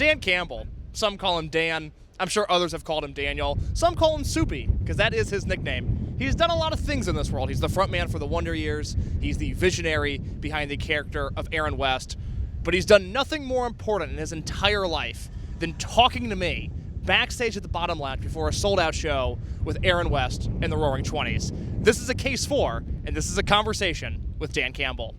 Dan Campbell. Some call him Dan. I'm sure others have called him Daniel. Some call him Soupy, because that is his nickname. He's done a lot of things in this world. He's the frontman for the Wonder Years. He's the visionary behind the character of Aaron West. But he's done nothing more important in his entire life than talking to me backstage at the Bottom Lounge before a sold-out show with Aaron West and the Roaring Twenties. This is A Case For, and this is a conversation with Dan Campbell.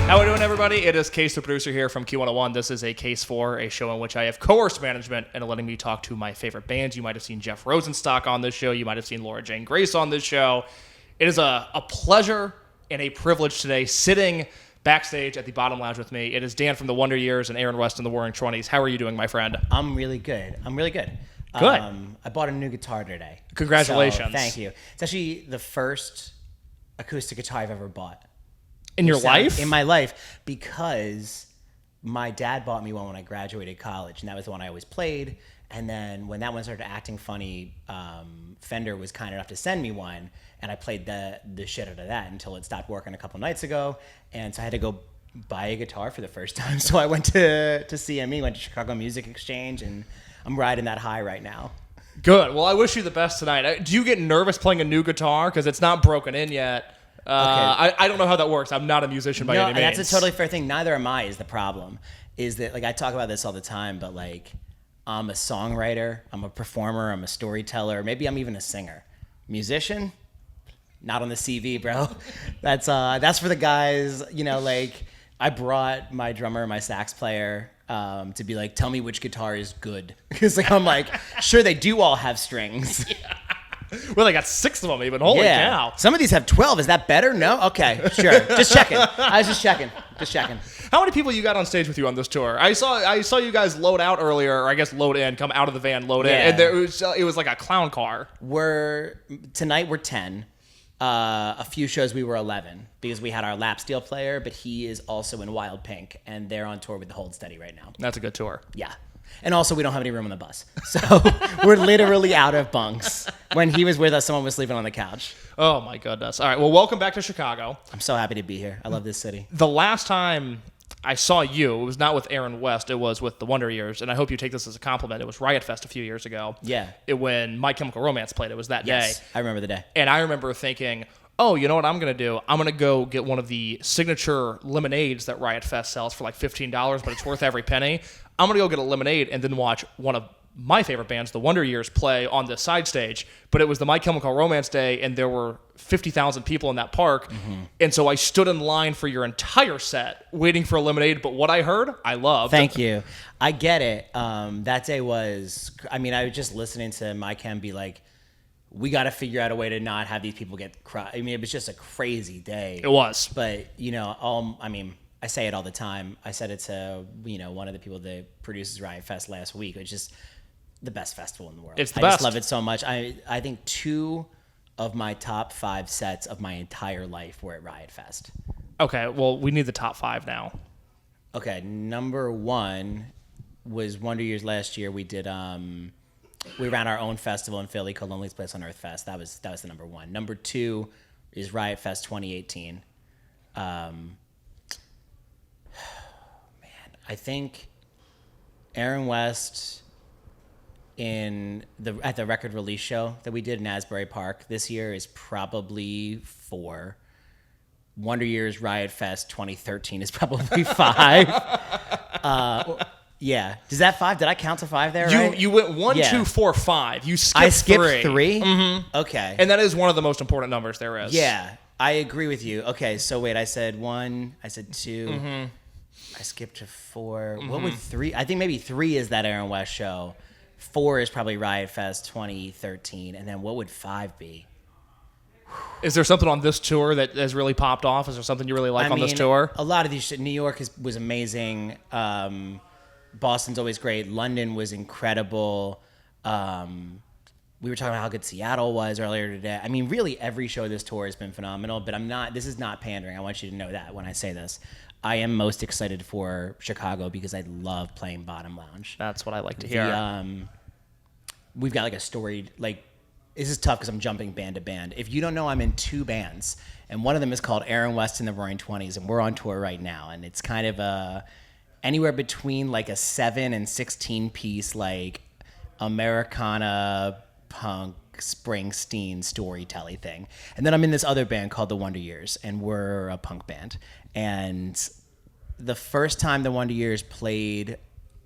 How are we doing, everybody? It is Case, the producer here from Q101. This is A Case For, a show in which I have coerced management into letting me talk to my favorite bands. You might have seen Jeff Rosenstock on this show. You might have seen Laura Jane Grace on this show. It is a pleasure and a privilege today sitting backstage at the Bottom Lounge with me. It is Dan from the Wonder Years and Aaron West in the Roaring Twenties. How are you doing, my friend? I'm really good. Good. I bought a new guitar today. Congratulations. So, thank you. It's actually the first acoustic guitar I've ever bought. In your life? In my life, because my dad bought me one when I graduated college, and that was the one I always played. And then when that one started acting funny, Fender was kind enough to send me one, and I played the shit out of that until it stopped working a couple nights ago. And so I had to go buy a guitar for the first time. So I went to CME, went to Chicago Music Exchange, and I'm riding that high right now. Good. Well, I wish you the best tonight. Do you get nervous playing a new guitar? Because it's not broken in yet. Okay. I don't know how that works. I'm not a musician by any means. That's a totally fair thing. Neither am I. Is the problem is that, like, I talk about this all the time, but like, I'm a songwriter, I'm a performer, I'm a storyteller, maybe I'm even a singer. Musician, not on the CV, bro. That's for the guys. You know, like, I brought my drummer, my sax player, to be like, tell me which guitar is good, because like, I'm like, sure, they do all have strings. Yeah. Well, they got 6 of them even. Holy cow. Some of these have 12. Is that better? No? Okay, sure. Just checking. I was just checking. How many people you got on stage with you on this tour? I saw you guys load out earlier, or I guess load in, come out of the van, load in, and it was like a clown car. Tonight we're 10. A few shows we were 11 because we had our lap steel player, but he is also in Wild Pink, and they're on tour with the Hold Steady right now. That's a good tour. Yeah. And also, we don't have any room on the bus. So we're literally out of bunks. When he was with us, someone was sleeping on the couch. Oh, my goodness. All right. Well, welcome back to Chicago. I'm so happy to be here. I love this city. The last time I saw you, it was not with Aaron West. It was with the Wonder Years. And I hope you take this as a compliment. It was Riot Fest a few years ago. Yeah. When My Chemical Romance played. It was that day. I remember the day. And I remember thinking, oh, you know what I'm going to do? I'm going to go get one of the signature lemonades that Riot Fest sells for like $15, but it's worth every penny. I'm going to go get a lemonade and then watch one of my favorite bands, the Wonder Years, play on this side stage. But it was the My Chemical Romance day, and there were 50,000 people in that park. Mm-hmm. And so I stood in line for your entire set waiting for a lemonade. But what I heard, I loved. Thank you. I get it. That day was, I was just listening to My Chem be like, we got to figure out a way to not have these people get cried. It was just a crazy day. It was. But, I say it all the time. I said it to, one of the people that produces Riot Fest last week. It's just the best festival in the world. It's the best. I just love it so much. I think 2 of my top 5 sets of my entire life were at Riot Fest. Okay, well, we need the top 5 now. Okay, number 1 was Wonder Years last year. We did... we ran our own festival in Philly called Loneliest Place on Earth Fest. That was the number 1. Number 2 is Riot Fest 2018. I think Aaron West at the record release show that we did in Asbury Park this year is probably 4. Wonder Years Riot Fest 2013 is probably 5. Yeah. Is that 5? Did I count to 5 there? Right? You went 1, 2, 4, 5. You skipped 3. I skipped 3? Mm-hmm. Okay. And that is one of the most important numbers there is. Yeah. I agree with you. Okay. So wait, I said 1. I said 2. Mm-hmm. I skipped to 4. Mm-hmm. What would 3? I think maybe 3 is that Aaron West show. 4 is probably Riot Fest 2013. And then what would 5 be? Is there something on this tour that has really popped off? Is there something you really like on this tour? A lot of these. New York was amazing. Boston's always great. London was incredible. We were talking about how good Seattle was earlier today. Really every show this tour has been phenomenal, but this is not pandering. I want you to know that when I say this. I am most excited for Chicago because I love playing Bottom Lounge. That's what I like to hear. We've got like a storied, like this is tough because I'm jumping band to band. If you don't know, I'm in 2 bands, and one of them is called Aaron West and the Roaring Twenties, and we're on tour right now, and it's kind of anywhere between like a 7 and 16 piece like Americana punk Springsteen storytelling thing. And then I'm in this other band called the Wonder Years, and we're a punk band. And the first time the Wonder Years played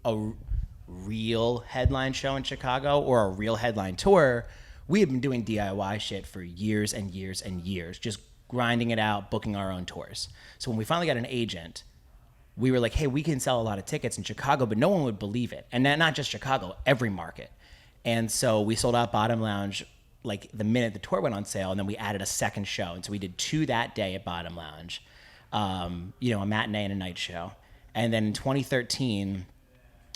a real headline show in Chicago or a real headline tour, we had been doing DIY shit for years and years and years, just grinding it out, booking our own tours. So when we finally got an agent, we were like, hey, we can sell a lot of tickets in Chicago, but no one would believe it. And not just Chicago, every market. And so we sold out Bottom Lounge like the minute the tour went on sale, and then we added a second show. And so we did 2 that day at Bottom Lounge, a matinee and a night show. And then in 2013,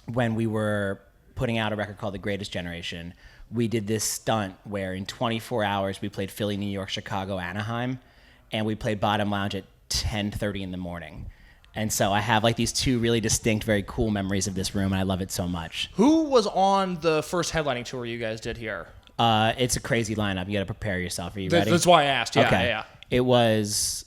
when we were putting out a record called The Greatest Generation, we did this stunt where in 24 hours we played Philly, New York, Chicago, Anaheim, and we played Bottom Lounge at 10:30 in the morning. And so I have like these 2 really distinct, very cool memories of this room, and I love it so much. Who was on the first headlining tour you guys did here? It's a crazy lineup. You got to prepare yourself. Are you ready? That's why I asked. Yeah, okay. yeah. It was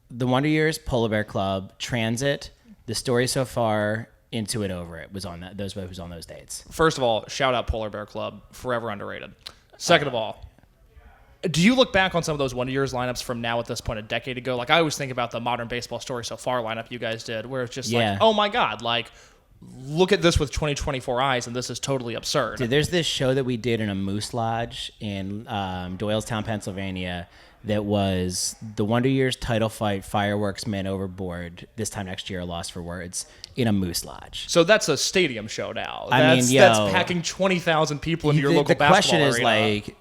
the Wonder Years, Polar Bear Club, Transit, The Story So Far, Into It Over It was on that. Those was on those dates. First of all, shout out Polar Bear Club, forever underrated. Second of all, do you look back on some of those Wonder Years lineups from now at this point a decade ago? Like I always think about the Modern Baseball Story So Far lineup you guys did, where it's just like, oh my God, like look at this with 2024 eyes, and this is totally absurd. Dude, there's this show that we did in a moose lodge in Doylestown, Pennsylvania, that was the Wonder Years title fight, Fireworks, Men Overboard, This Time Next Year, Lost for Words, in a moose lodge. So that's a stadium show now. That's packing 20,000 people into your local basketball arena. The question is like,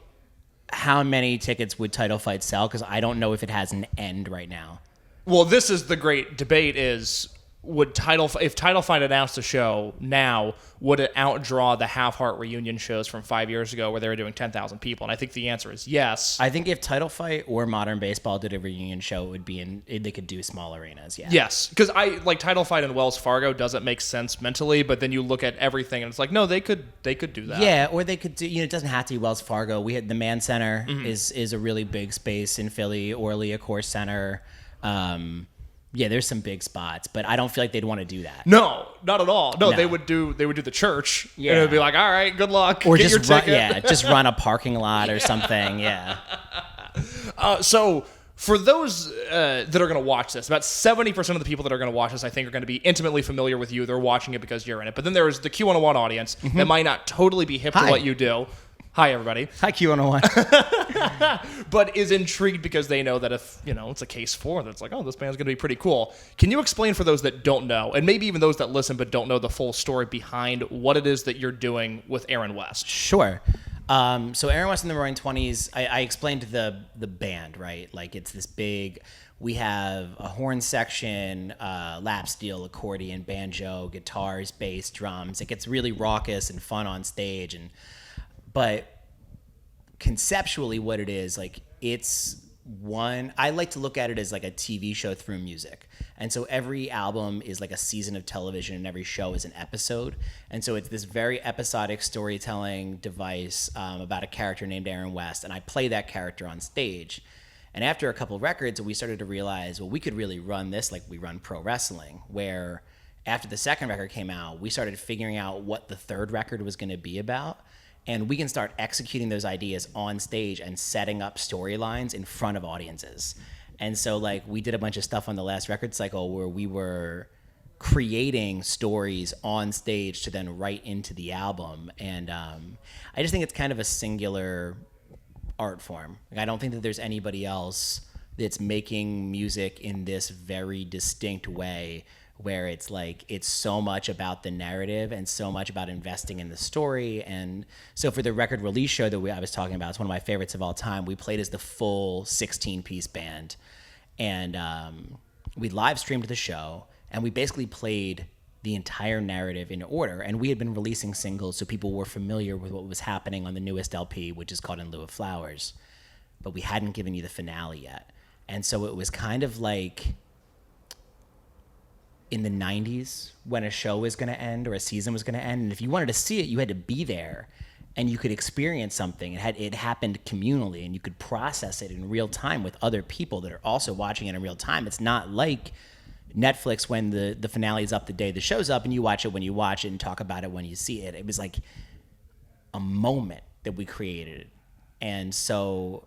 how many tickets would title fight sell? Because I don't know if it has an end right now. Well, this is the great debate: is if Title Fight announced a show now, would it outdraw the Half Heart reunion shows from 5 years ago where they were doing 10,000 people? And I think the answer is yes. I think if Title Fight or Modern Baseball did a reunion show, it would be they could do small arenas. Yeah. Yes, because Title Fight and Wells Fargo doesn't make sense mentally, but then you look at everything and it's like, no, they could do that. Yeah, or they could do. It doesn't have to be Wells Fargo. We had the Mann Center is a really big space in Philly. Orly, of course, Center. Yeah, there's some big spots, but I don't feel like they'd want to do that. No, not at all. No. They would do the church. Yeah. And it would be like, all right, good luck. Or Get just your ticket. just run a parking lot or something. Yeah. So for those that are going to watch this, about 70% of the people that are going to watch this, I think, are going to be intimately familiar with you. They're watching it because you're in it. But then there's the Q101 audience that might not totally be hip to what you do. Hi, everybody. Hi, Q101. But is intrigued because they know that if, it's a case for, that's like, oh, this band's going to be pretty cool. Can you explain for those that don't know, and maybe even those that listen but don't know the full story behind what it is that you're doing with Aaron West? Sure. So Aaron West and the Roaring Twenties, I explained the band, right? Like it's this big, we have a horn section, lap steel, accordion, banjo, guitars, bass, drums. It gets really raucous and fun on stage, but conceptually what it is, like I like to look at it as like a TV show through music. And so every album is like a season of television and every show is an episode. And so it's this very episodic storytelling device about a character named Aaron West. And I play that character on stage. And after a couple of records, we started to realize, well, we could really run this like we run pro wrestling, where after the second record came out, we started figuring out what the third record was going to be about. And we can start executing those ideas on stage and setting up storylines in front of audiences. And so like we did a bunch of stuff on the last record cycle where we were creating stories on stage to then write into the album. And I just think it's kind of a singular art form. Like, I don't think that there's anybody else that's making music in this very distinct way, where it's like it's so much about the narrative and so much about investing in the story. And so for the record release show that I was talking about, it's one of my favorites of all time. We played as the full 16-piece band, and we live streamed the show, and we basically played the entire narrative in order. And we had been releasing singles, so people were familiar with what was happening on the newest LP, which is called In Lieu of Flowers, but we hadn't given you the finale yet. And so it was kind of like in the 90s when a show was going to end or a season was going to end. And if you wanted to see it, you had to be there. and you could experience something. It happened communally, and you could process it in real time with other people that are also watching it in real time. It's not like Netflix when the finale is up the day the show's up, and you watch it when you watch it and talk about it when you see it. It was like a moment that we created. And so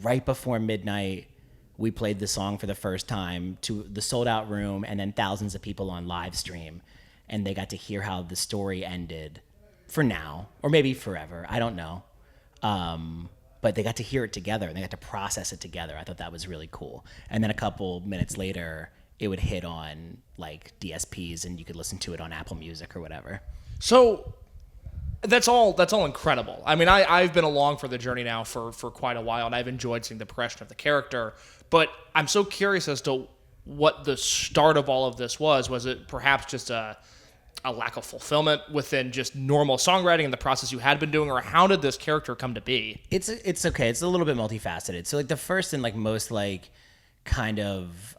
right before midnight, we played the song for the first time to the sold out room and then thousands of people on live stream. And they got to hear how the story ended for now, or maybe forever. I don't know. But they got to hear it together and they got to process it together. I thought that was really cool. And then a couple minutes later, it would hit on like DSPs and you could listen to it on Apple Music or whatever. So that's all incredible. I mean, I've been along for the journey now for quite a while, and I've enjoyed seeing the progression of the character. But I'm so curious as to what the start of all of this was. Was it perhaps just a lack of fulfillment within just normal songwriting and the process you had been doing, or how did this character come to be? It's okay. It's a little bit multifaceted. So like the first and like most like kind of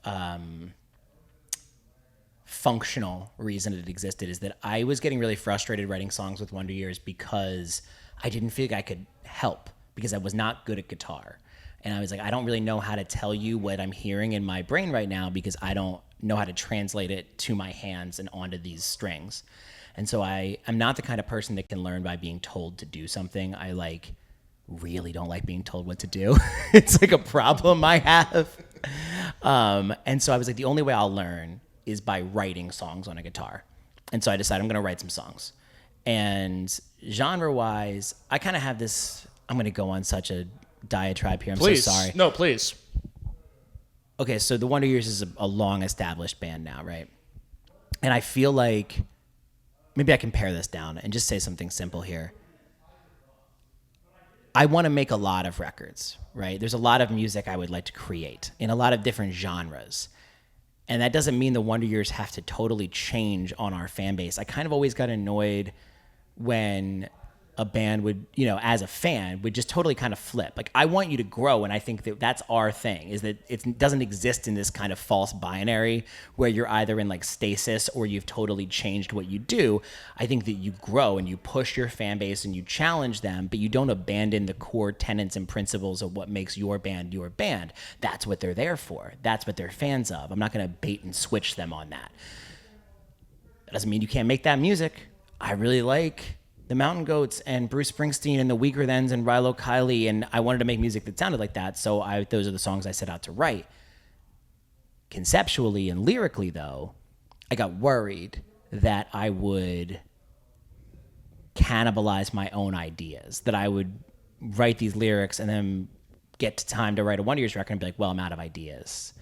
functional reason it existed is that I was getting really frustrated writing songs with Wonder Years because I didn't feel like I could help because I was not good at guitar. And I was like, I don't really know how to tell you what I'm hearing in my brain right now because I don't know how to translate it to my hands and onto these strings. And so I'm not the kind of person that can learn by being told to do something. I like really don't like being told what to do. It's like a problem I have. And so I was like, the only way I'll learn is by writing songs on a guitar. And so I decided I'm going to write some songs. And genre-wise, I kind of have this, I'm going to go on such a diatribe here. I'm please. So sorry. No, please. Okay, so the Wonder Years is a long-established band now, right? And I feel like maybe I can pare this down and just say something simple here. I want to make a lot of records, right? There's a lot of music I would like to create in a lot of different genres. And that doesn't mean the Wonder Years have to totally change on our fan base. I kind of always got annoyed when a band would, you know, as a fan, would just totally kind of flip. Like, I want you to grow, and I think that that's our thing, is that it doesn't exist in this kind of false binary where you're either in, like, stasis or you've totally changed what you do. I think that you grow and you push your fan base and you challenge them, but you don't abandon the core tenets and principles of what makes your band your band. That's what they're there for. That's what they're fans of. I'm not going to bait and switch them on that. That doesn't mean you can't make that music. I really like the Mountain Goats and Bruce Springsteen and the Weaker Thans and Rilo Kiley, and I wanted to make music that sounded like that, so those are the songs I set out to write. Conceptually and lyrically, though, I got worried that I would cannibalize my own ideas, that I would write these lyrics and then get to time to write a Wonder Years record and be like, well, I'm out of ideas.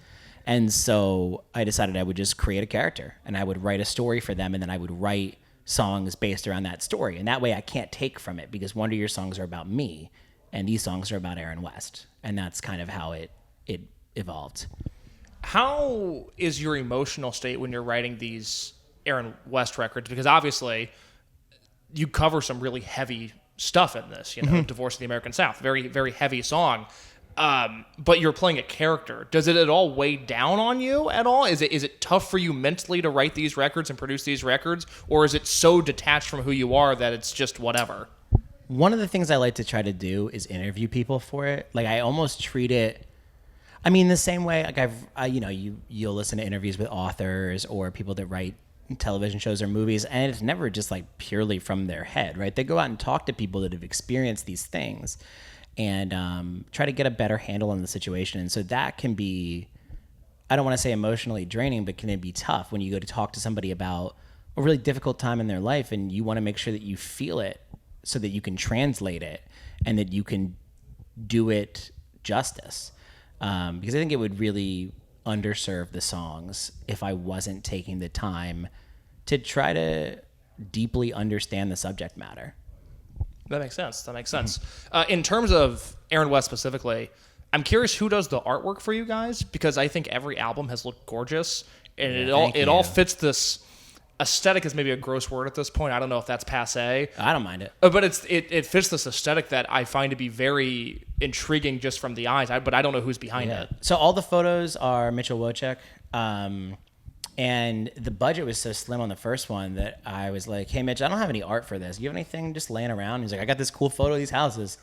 And so I decided I would just create a character, and I would write a story for them, and then I would write songs based around that story. And that way I can't take from it because Wonder Years songs are about me and these songs are about Aaron West. And that's kind of how it evolved. How is your emotional state when you're writing these Aaron West records? Because obviously you cover some really heavy stuff in this, you know, Divorce of the American South, very, very heavy song. But you're playing a character. Does it at all weigh down on you at all? Is it tough for you mentally to write these records and produce these records? Or is it so detached from who you are that it's just whatever? One of the things I like to try to do is interview people for it. Like, I almost treat it, I mean, the same way, like you'll listen to interviews with authors or people that write television shows or movies, and it's never just like purely from their head, right? They go out and talk to people that have experienced these things and try to get a better handle on the situation. And so that can be, I don't want to say emotionally draining, but can it be tough when you go to talk to somebody about a really difficult time in their life and you want to make sure that you feel it so that you can translate it and that you can do it justice. Because I think it would really underserve the songs if I wasn't taking the time to try to deeply understand the subject matter. That makes sense. In terms of Aaron West specifically, I'm curious who does the artwork for you guys, because I think every album has looked gorgeous, and it all fits this aesthetic. Is maybe a gross word at this point. I don't know if that's passé. I don't mind it, but it fits this aesthetic that I find to be very intriguing just from the eyes. But I don't know who's behind it. So all the photos are Mitchell Wojcik. And the budget was so slim on the first one that I was like, hey, Mitch, I don't have any art for this. Do you have anything just laying around? He's like, I got this cool photo of these houses.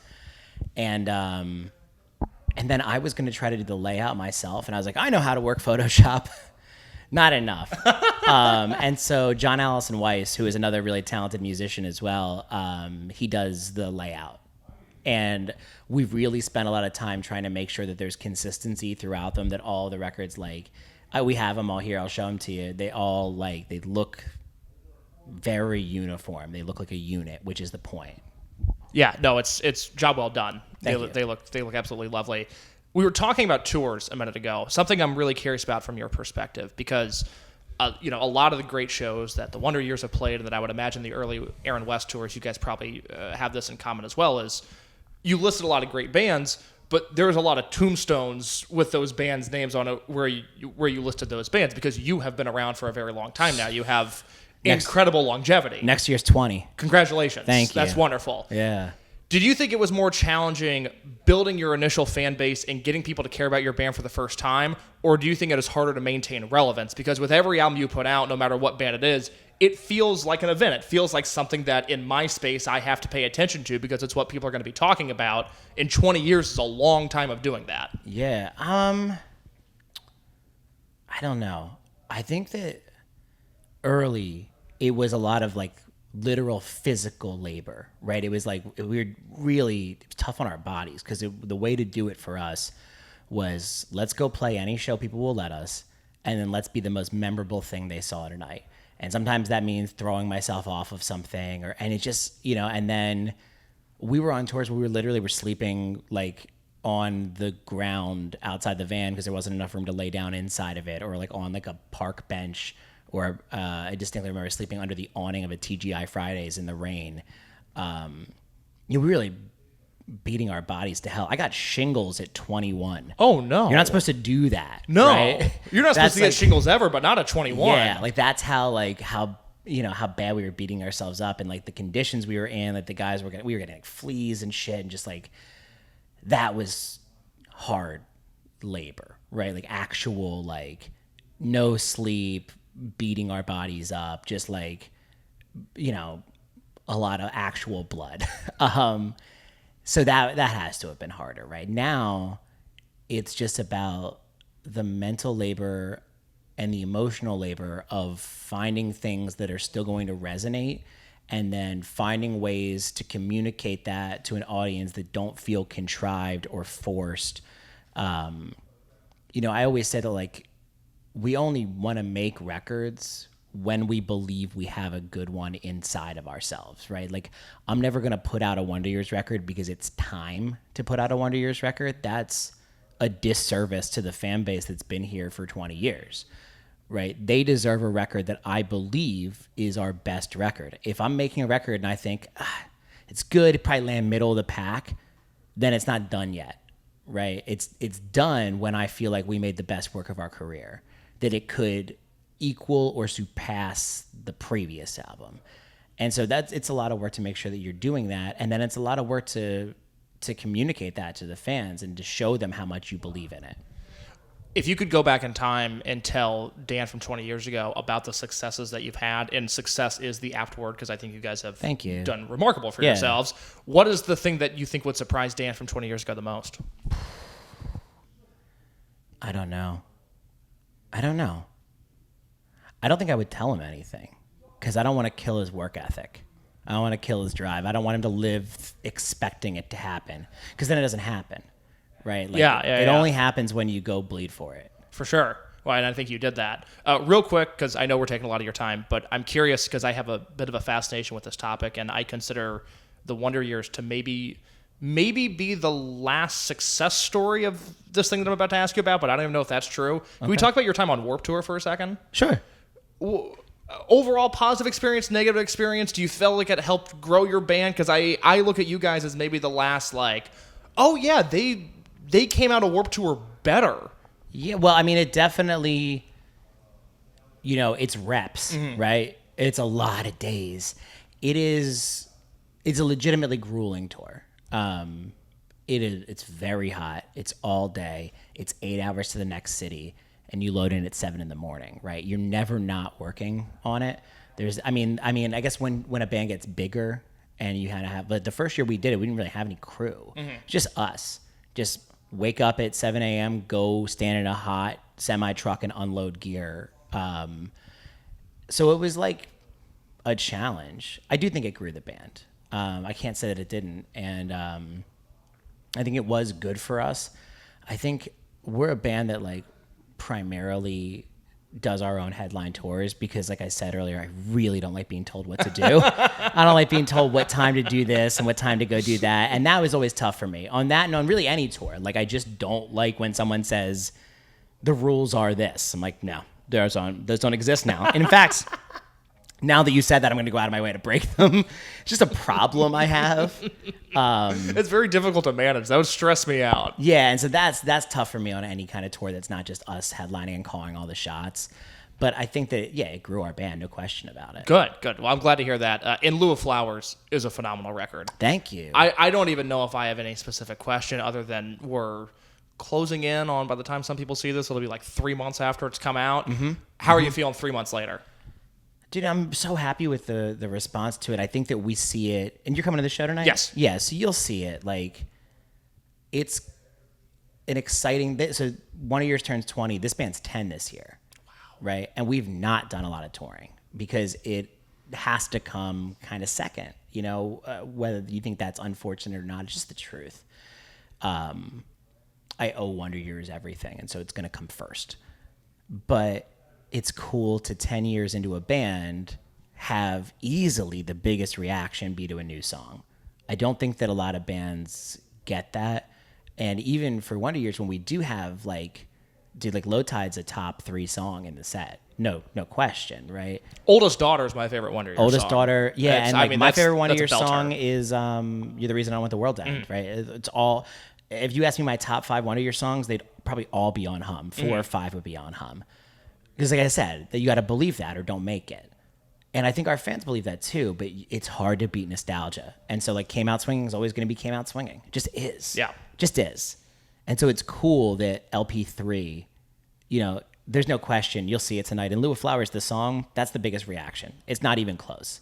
And then I was going to try to do the layout myself. And I was like, I know how to work Photoshop. Not enough. And so John Allison Weiss, who is another really talented musician as well, he does the layout. And we've really spent a lot of time trying to make sure that there's consistency throughout them, that all the records, like, we have them all here. I'll show them to you. They all, like, they look very uniform. They look like a unit, which is the point. Yeah, no, it's job well done. They look absolutely lovely. We were talking about tours a minute ago. Something I'm really curious about from your perspective, because a lot of the great shows that the Wonder Years have played, and that I would imagine the early Aaron West tours, you guys probably have this in common as well, is you listed a lot of great bands, but there's a lot of tombstones with those bands' names on it where you listed those bands, because you have been around for a very long time now. You have incredible longevity. Next year's 20. Congratulations. Thank you. That's wonderful. Yeah. Did you think it was more challenging building your initial fan base and getting people to care about your band for the first time, or do you think it is harder to maintain relevance? Because with every album you put out, no matter what band it is, it feels like an event. It feels like something that in my space I have to pay attention to because it's what people are going to be talking about. And 20 years is a long time of doing that. Yeah. I don't know. I think that early it was a lot of like literal physical labor, right? It was like we were really tough on our bodies because the way to do it for us was let's go play any show people will let us, and then let's be the most memorable thing they saw tonight. And sometimes that means throwing myself off of something, and it just, and then we were on tours where we literally were sleeping like on the ground outside the van because there wasn't enough room to lay down inside of it, or like on like a park bench, or I distinctly remember sleeping under the awning of a TGI Fridays in the rain. We were really beating our bodies to hell. I got shingles at 21. Oh, no. You're not supposed to do that. No. Right? You're not supposed to get shingles ever, but not at 21. Yeah, like that's how bad we were beating ourselves up, and like the conditions we were in, like the guys we were getting like fleas and shit, and just like that was hard labor, right? Like actual like no sleep, beating our bodies up, just like a lot of actual blood. So that has to have been harder. Right now, it's just about the mental labor and the emotional labor of finding things that are still going to resonate, and then finding ways to communicate that to an audience that don't feel contrived or forced. I always say that like we only want to make records when we believe we have a good one inside of ourselves, right? Like, I'm never going to put out a Wonder Years record because it's time to put out a Wonder Years record. That's a disservice to the fan base that's been here for 20 years, right? They deserve a record that I believe is our best record. If I'm making a record and I think, it's good, it probably land middle of the pack, then it's not done yet, right? It's done when I feel like we made the best work of our career, that it could equal or surpass the previous album. And so it's a lot of work to make sure that you're doing that. And then it's a lot of work to communicate that to the fans and to show them how much you believe in it. If you could go back in time and tell Dan from 20 years ago about the successes that you've had, and success is the apt word because I think you guys have done remarkable for yourselves, what is the thing that you think would surprise Dan from 20 years ago the most? I don't know. I don't think I would tell him anything because I don't want to kill his work ethic. I don't want to kill his drive. I don't want him to live expecting it to happen because then it doesn't happen, right? Like, it only happens when you go bleed for it. For sure. Well, and I think you did that. Real quick, because I know we're taking a lot of your time, but I'm curious because I have a bit of a fascination with this topic, and I consider the Wonder Years to maybe be the last success story of this thing that I'm about to ask you about, but I don't even know if that's true. Can we talk about your time on Warped Tour for a second? Sure. Overall positive experience, negative experience? Do you feel like it helped grow your band? Because I look at you guys as maybe the last, like, oh yeah, they came out of Warped Tour better. Yeah, well, I mean, it definitely, it's reps, right? It's a lot of days. It's a legitimately grueling tour. It's very hot. It's all day. It's 8 hours to the next city. and you load in at 7 a.m, right? You're never not working on it. I guess when a band gets bigger and you kind of have, but the first year we did it, we didn't really have any crew. Just us. Just wake up at 7 a.m, go stand in a hot semi truck and unload gear. So it was like a challenge. I do think it grew the band. I can't say that it didn't. And I think it was good for us. I think we're a band that like primarily does our own headline tours because, like I said earlier, I really don't like being told what to do. I don't like being told what time to do this and what time to go do that. And that was always tough for me. On that and on really any tour, like I just don't like when someone says the rules are this. I'm like, no, those don't exist now. And in fact, now that you said that, I'm going to go out of my way to break them. It's just a problem I have. It's very difficult to manage. That would stress me out. Yeah, and so that's tough for me on any kind of tour that's not just us headlining and calling all the shots. But I think that, yeah, it grew our band, no question about it. Good. Well, I'm glad to hear that. In Lieu of Flowers is a phenomenal record. Thank you. I don't even know if I have any specific question other than we're closing in on, by the time some people see this, it'll be like 3 months after it's come out. How are you feeling 3 months later? Dude, I'm so happy with the response to it. I think that we see it, and you're coming to the show tonight? Yes. Yeah, so you'll see it. Like, it's an exciting, so one of yours turns 20. This band's 10 this year. Wow. Right? And we've not done a lot of touring because it has to come kind of second, you know, whether you think that's unfortunate or not, it's just the truth. I owe Wonder Years everything, and so it's going to come first. But it's cool to 10 years into a band have easily the biggest reaction be to a new song. I don't think that a lot of bands get that. And even for Wonder Years, when we do have like Low Tide's a top 3 song in the set. No question, right? Oldest Daughter is my favorite Wonder Years Oldest song. Daughter, yeah. It's, And my favorite Wonder Years belter. song is You're the Reason I Want the World to End, right? It's all, if you ask me my top 5 Wonder Years songs, they'd probably all be on Hum. 4 or 5 would be on Hum. Because like I said, that you got to believe that or don't make it. And I think our fans believe that too, but it's hard to beat nostalgia. And so like Came Out Swinging is always going to be Came Out Swinging. It just is. Yeah. Just is. And so it's cool that LP3, you know, there's no question. You'll see it tonight. In Lieu of Flowers, the song, that's the biggest reaction. It's not even close.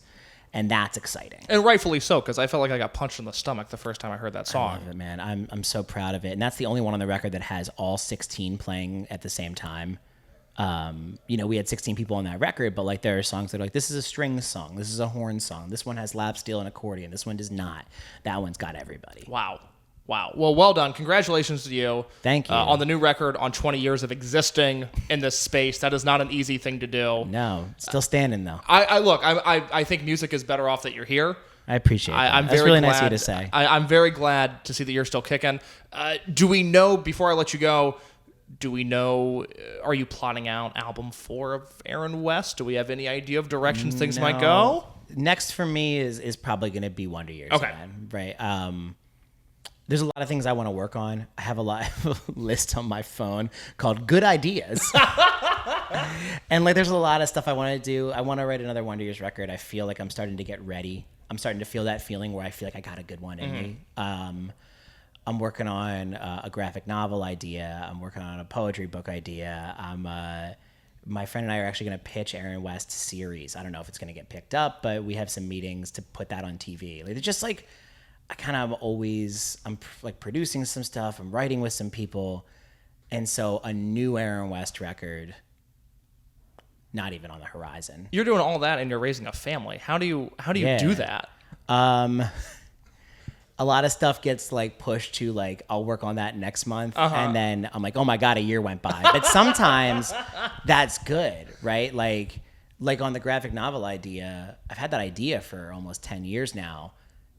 And that's exciting. And rightfully so, because I felt like I got punched in the stomach the first time I heard that song. I love it, man. I'm so proud of it. And that's the only one on the record that has all 16 playing at the same time. You know, we had 16 people on that record, but like there are songs that are like, this is a string song, this is a horn song, this one has lap steel and accordion, this one does not. That one's got everybody. Wow. Well done. Congratulations to you. Thank you. On the new record, on 20 years of existing in this space. That is not an easy thing to do. No, still standing though. I think music is better off that you're here. I appreciate that. I'm That's very really glad, nice of you to say. I'm very glad to see that you're still kicking. Do we know, before I let you go, are you plotting out album 4 of Aaron West? Do we have any idea of directions things might go? Next for me is probably going to be Wonder Years. Okay. Again, right. There's a lot of things I want to work on. I have a list on my phone called Good Ideas. And like there's a lot of stuff I want to do. I want to write another Wonder Years record. I feel like I'm starting to get ready. I'm starting to feel that feeling where I feel like I got a good one in me. I'm working on a graphic novel idea. I'm working on a poetry book idea. My friend and I are actually going to pitch Aaron West's series. I don't know if it's going to get picked up, but we have some meetings to put that on TV. Like, it's just like, I'm like producing some stuff. I'm writing with some people. And so a new Aaron West record, not even on the horizon. You're doing all that and you're raising a family. How do you do that? A lot of stuff gets like pushed to like, I'll work on that next month. And then I'm like, oh my God, a year went by. But sometimes that's good, right? Like on the graphic novel idea, I've had that idea for almost 10 years now.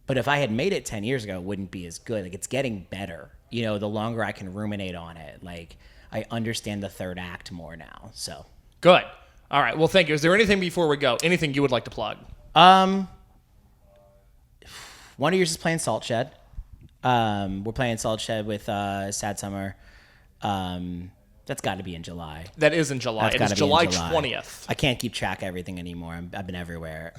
But if I had made it 10 years ago, it wouldn't be as good. Like it's getting better, you know, the longer I can ruminate on it. Like I understand the third act more now. So good. All right. Well, thank you. Is there anything before we go? Anything you would like to plug? One of yours is playing Salt Shed. We're playing Salt Shed with Sad Summer. That's got to be in July. That is in July. It is July 20th. I can't keep track of everything anymore. I've been everywhere.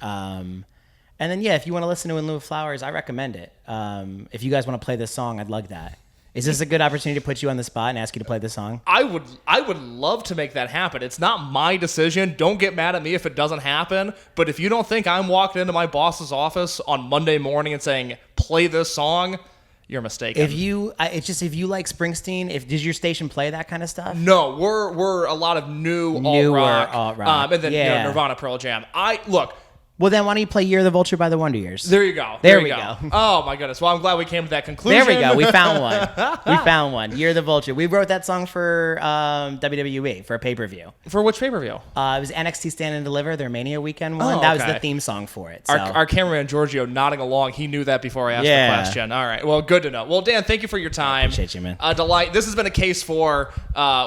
And then, yeah, if you want to listen to In Lieu of Flowers, I recommend it. If you guys want to play this song, I'd love that. Is this a good opportunity to put you on the spot and ask you to play the song? I would love to make that happen. It's not my decision. Don't get mad at me if it doesn't happen. But if you don't think I'm walking into my boss's office on Monday morning and saying, play this song, you're mistaken. If you like Springsteen, does your station play that kind of stuff? No, we're a lot of new alt-rock. alt-rock. And then Nirvana, Pearl Jam. Look. Well, then why don't you play Year of the Vulture by the Wonder Years? There you go. There we go. Oh, my goodness. Well, I'm glad we came to that conclusion. There we go. We found one. Year of the Vulture. We wrote that song for WWE, for a pay-per-view. For which pay-per-view? It was NXT Stand and Deliver, their Mania weekend one. That was the theme song for it. So. Our cameraman, Giorgio, nodding along. He knew that before I asked the question. All right. Well, good to know. Well, Dan, thank you for your time. I appreciate you, man. Delight. This has been A Case For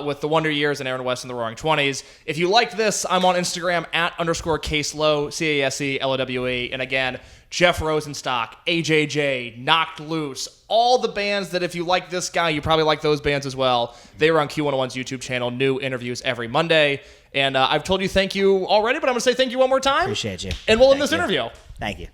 with the Wonder Years and Aaron West and the Roaring Twenties. If you liked this, I'm on Instagram @_Case Lowe, CaseLowe. And again, Jeff Rosenstock, AJJ, Knocked Loose, all the bands that if you like this guy, you probably like those bands as well. They are on Q101's YouTube channel, new interviews every Monday. And I've told you thank you already, but I'm going to say thank you one more time. Appreciate you. And we'll end this interview. Thank you.